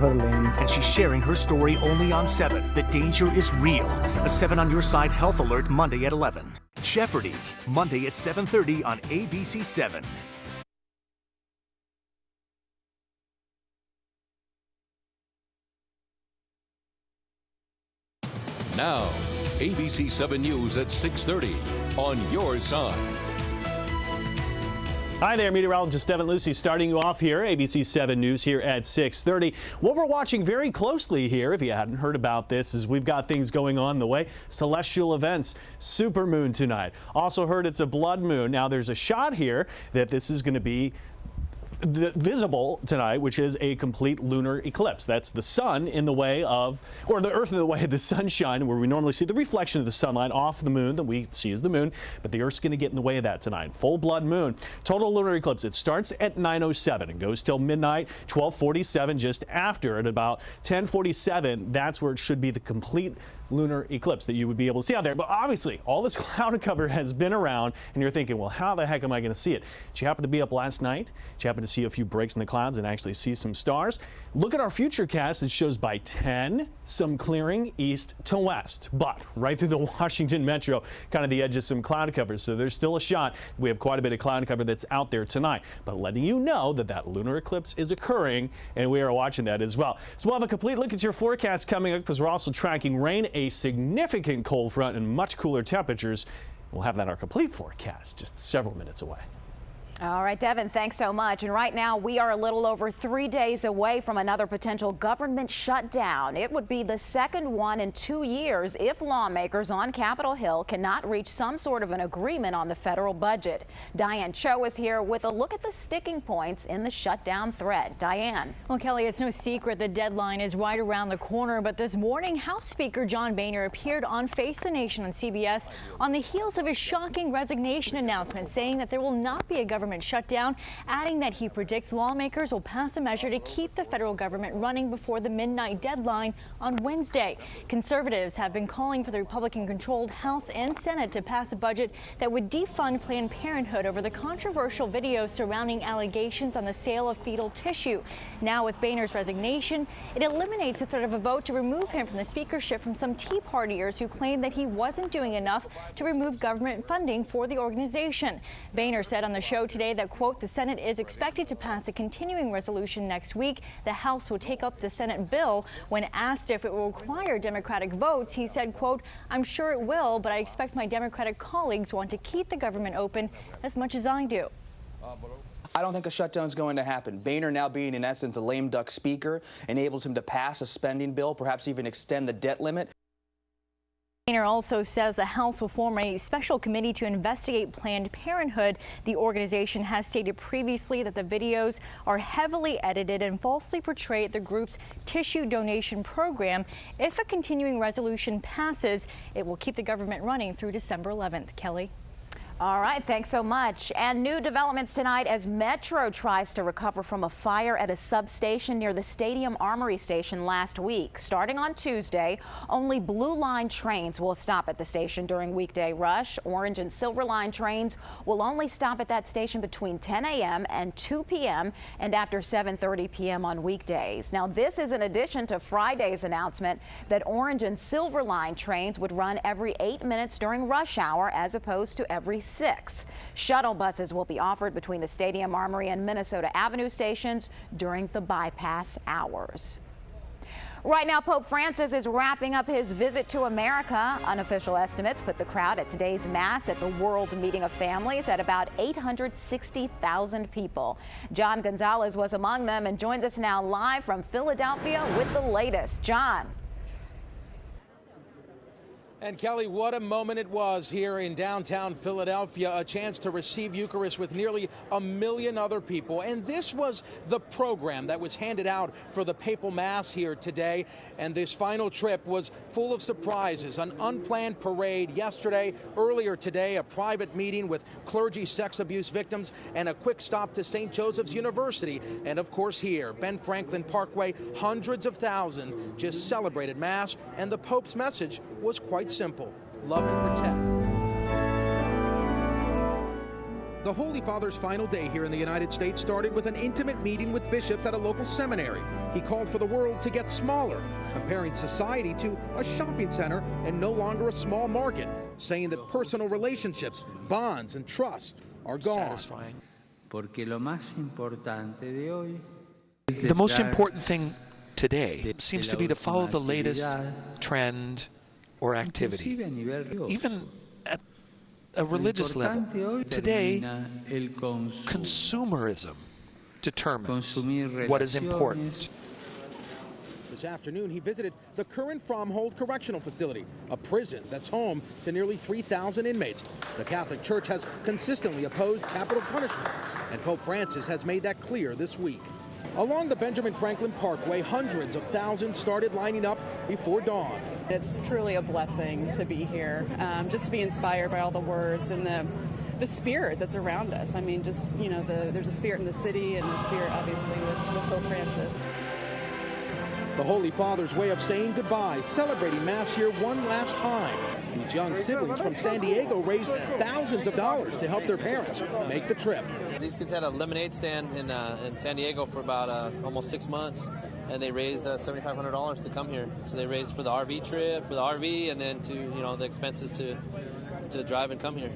her limbs. And she's sharing her story only on 7. The danger is real. A 7 on Your Side health alert Monday at 11. Jeopardy! Monday at 7:30 on ABC 7. Now, ABC 7 News at 6:30 on Your Side. Hi there, meteorologist Devin Lucy starting you off here, ABC 7 News here at 6:30. What we're watching very closely here, if you hadn't heard about this, is we've got things going on the way. Celestial events, supermoon tonight. Also heard it's a blood moon. Now there's a shot here that this is going to be visible tonight, which is a complete lunar eclipse. That's the sun in the way of, or the earth in the way of the sunshine, where we normally see the reflection of the sunlight off the moon that we see as the moon, but the earth's going to get in the way of that tonight. Full blood moon. Total lunar eclipse. It starts at 9:07 and goes till midnight, 12:47 just after. At about 10:47, that's where it should be the complete lunar eclipse that you would be able to see out there. But obviously, all this cloud cover has been around, and you're thinking, well, how the heck am I going to see it? Did you happen to be up last night? Did you happen to see a few breaks in the clouds and actually see some stars? Look at our futurecast. It shows by 10 some clearing east to west, but right through the Washington metro, kind of the edge of some cloud cover. So there's still a shot. We have quite a bit of cloud cover that's out there tonight, but letting you know that that lunar eclipse is occurring, and we are watching that as well. So we'll have a complete look at your forecast coming up, because we're also tracking rain, a significant cold front, and much cooler temperatures. We'll have that in our complete forecast just several minutes away. All right, Devin, thanks so much. And right now, we are a little over 3 days away from another potential government shutdown. It would be the second one in 2 years if lawmakers on Capitol Hill cannot reach some sort of an agreement on the federal budget. Diane Cho is here with a look at the sticking points in the shutdown threat. Diane. Well, Kelly, it's no secret the deadline is right around the corner, but this morning, House Speaker John Boehner appeared on Face the Nation on CBS on the heels of his shocking resignation announcement, saying that there will not be a government shutdown, adding that he predicts lawmakers will pass a measure to keep the federal government running before the midnight deadline on Wednesday. Conservatives have been calling for the Republican-controlled House and Senate to pass a budget that would defund Planned Parenthood over the controversial videos surrounding allegations on the sale of fetal tissue. Now, with Boehner's resignation, it eliminates the threat of a vote to remove him from the speakership from some Tea Partiers who claimed that he wasn't doing enough to remove government funding for the organization. Boehner said on the show today that, quote, the Senate is expected to pass a continuing resolution next week. The House will take up the Senate bill. When asked if it will require Democratic votes, he said, quote, I'm sure it will, but I expect my Democratic colleagues want to keep the government open as much as I do. I don't think a shutdown is going to happen. Boehner, now being in essence a lame duck speaker, enables him to pass a spending bill, perhaps even extend the debt limit. Boehner also says the House will form a special committee to investigate Planned Parenthood. The organization has stated previously that the videos are heavily edited and falsely portray the group's tissue donation program. If a continuing resolution passes, it will keep the government running through December 11th. Kelly. All right, thanks so much. And new developments tonight as Metro tries to recover from a fire at a substation near the Stadium Armory station last week. Starting on Tuesday, only Blue Line trains will stop at the station during weekday rush. Orange and Silver Line trains will only stop at that station between 10 a.m. and 2 p.m. and after 7:30 p.m. on weekdays. Now, this is in addition to Friday's announcement that Orange and Silver Line trains would run every 8 minutes during rush hour as opposed to every 6. Shuttle buses will be offered between the Stadium Armory and Minnesota Avenue stations during the bypass hours. Right now, Pope Francis is wrapping up his visit to America. Unofficial estimates put the crowd at today's Mass at the World Meeting of Families at about 860,000 people. John Gonzalez was among them and joins us now live from Philadelphia with the latest. John. And Kelly, what a moment it was here in downtown Philadelphia, a chance to receive Eucharist with nearly 1 million other people. And this was the program that was handed out for the papal mass here today. And this final trip was full of surprises, an unplanned parade yesterday, earlier today, a private meeting with clergy sex abuse victims, and a quick stop to St. Joseph's University. And of course here, Ben Franklin Parkway, hundreds of thousands just celebrated Mass, and the Pope's message was quite simple: love and protect. The Holy Father's final day here in the United States started with an intimate meeting with bishops at a local seminary. He called for the world to get smaller, comparing society to a shopping center and no longer a small market, saying that personal relationships, bonds, and trust are gone. Satisfying. The most important thing today seems to be to follow the latest trend or activity, even at a religious level. Today, consumerism determines what is important. This afternoon, he visited the current Fromhold Correctional Facility, a prison that's home to nearly 3,000 inmates. The Catholic Church has consistently opposed capital punishment, and Pope Francis has made that clear this week. Along the Benjamin Franklin Parkway, hundreds of thousands started lining up before dawn. It's truly a blessing to be here, just to be inspired by all the words and the spirit that's around us. I mean, just, you know, there's a spirit in the city and a spirit, obviously, with Pope Francis. The Holy Father's way of saying goodbye, celebrating Mass here one last time. These young siblings from San Diego raised thousands of dollars to help their parents make the trip. These kids had a lemonade stand in San Diego for about almost 6 months, and they raised $7,500 to come here. So they raised for the RV trip, for the RV, and then to, you know, the expenses to drive and come here.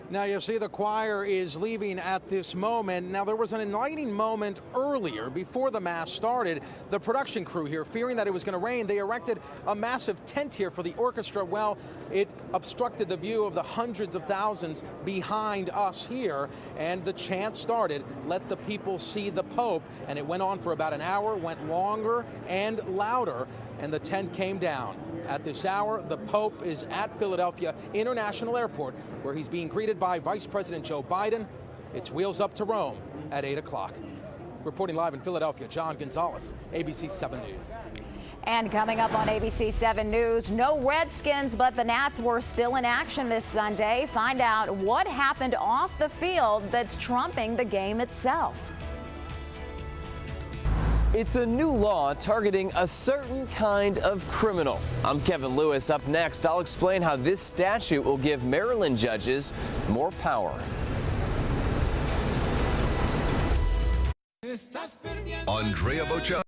Now you see the choir is leaving at this moment. Now there was an enlightening moment earlier before the Mass started. The production crew here, fearing that it was going to rain, they erected a massive tent here for the orchestra. Well, it obstructed the view of the hundreds of thousands behind us here, and the chant started, "Let the people see the Pope," and it went on for about an hour, went longer and louder, and the tent came down. At this hour, the Pope is at Philadelphia International Airport, where he's being greeted by Vice President Joe Biden. It's wheels up to Rome at 8 o'clock. Reporting live in Philadelphia, John Gonzalez, ABC 7 News. And coming up on ABC 7 News, no Redskins, but the Nats were still in action this Sunday. Find out what happened off the field that's trumping the game itself. It's a new law targeting a certain kind of criminal. I'm Kevin Lewis. Up next, I'll explain how this statute will give Maryland judges more power. Andrea Bocelli.